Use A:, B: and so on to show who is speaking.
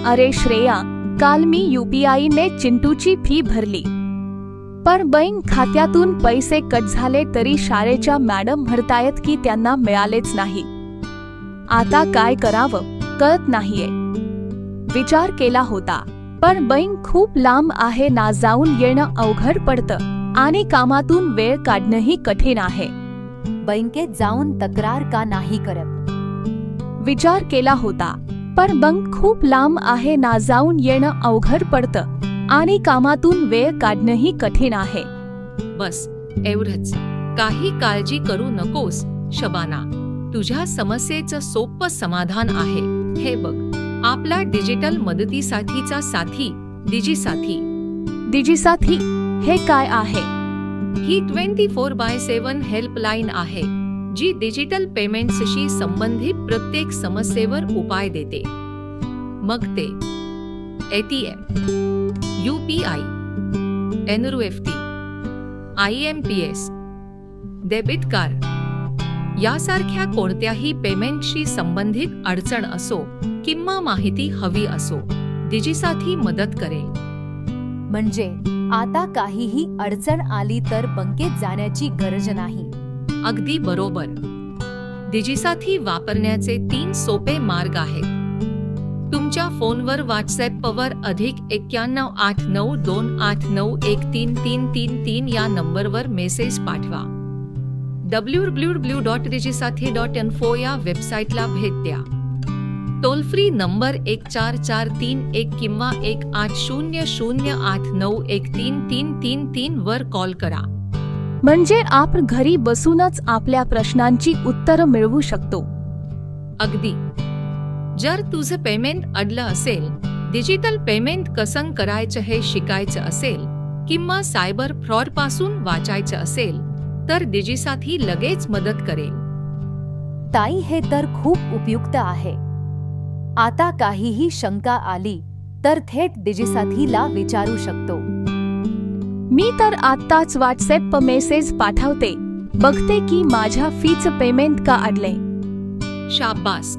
A: अरे श्रेया, काल मी UPI ने चिंटूची फी भरली, पण बँक खात्यातून पैसे कट झाले तरी शाळेच्या मॅडम म्हणतायत की त्यांना मिळालेच नाही. आता काय करावं कळत नाहीये. विचार केला होता, पण बँक खूप लांब आहे ना, जाऊन येणं अवघड पडतं आणि कामातून वेळ काढणंही कठीण आहे.
B: बँकेत जाऊन तक्रार का नाही करत?
A: विचार केला होता, पण बँक खूप लांब आहे ना, जाऊन येणं अवघड पडतं आणि कामातून वेळ काढणंही कठीण आहे.
C: बस एवढंच. काही काळजी करू नकोस शबाना, तुझ्या समस्येचं सोपं समाधान आहे. हे बघ, आपला डिजिटल मदतीसाठीचा साथी डिजिसाथी.
A: डिजिसाथी हे काय आहे?
C: ही 24/7 हेल्पलाईन आहे, जी डिजिटल पेमेंट्सशी संबंधित प्रत्येक समस्येवर उपाय देते. मग ते ATM, UPI, NEFT, IMPS, debit card यासारख्या कोणत्याही पेमेंटशी संबंधित अडचण असो किंवा माहिती हवी असो, डिजिसाथी मदत करेल.
B: म्हणजे आता काहीही अडचण आली तर बँकेत जाण्याची गरज नाही.
C: अगदी बरोबर. डिजिसाथी वापरण्याचे 3 सोपे मार्ग आहेत. तुमच्या फोनवर व्हॉट्सॲपवर +918928913333 या नंबरवर मेसेज पाठवा. www.digisathi.info या वेबसाईटला भेट द्या. टोल फ्री नंबर 14431 किंवा 1800891333 वर कॉल करा.
A: म्हणजे आपण घरी बसूनच आपल्या प्रश्नांची उत्तरं मिळवू शकतो.
C: अगदी. जर तुझं पेमेंट अडलं असेल, डिजिटल पेमेंट कसं करायचं हे शिकायचं असेल किंवा सायबर फ्रॉडपासून वाचायचं असेल, तर डिजिसाथी लगेच मदत करेल.
B: ताई, हे तर खूप उपयुक्त आहे. आता काहीही शंका आली तर थेट डिजिसाथीला विचारू शकतो.
A: मी तर आत्ताच व्हॉट्सॲप मेसेज पाठवते, बघते की माझ्या फीचं पेमेंट का अडलंय.
C: शाबास.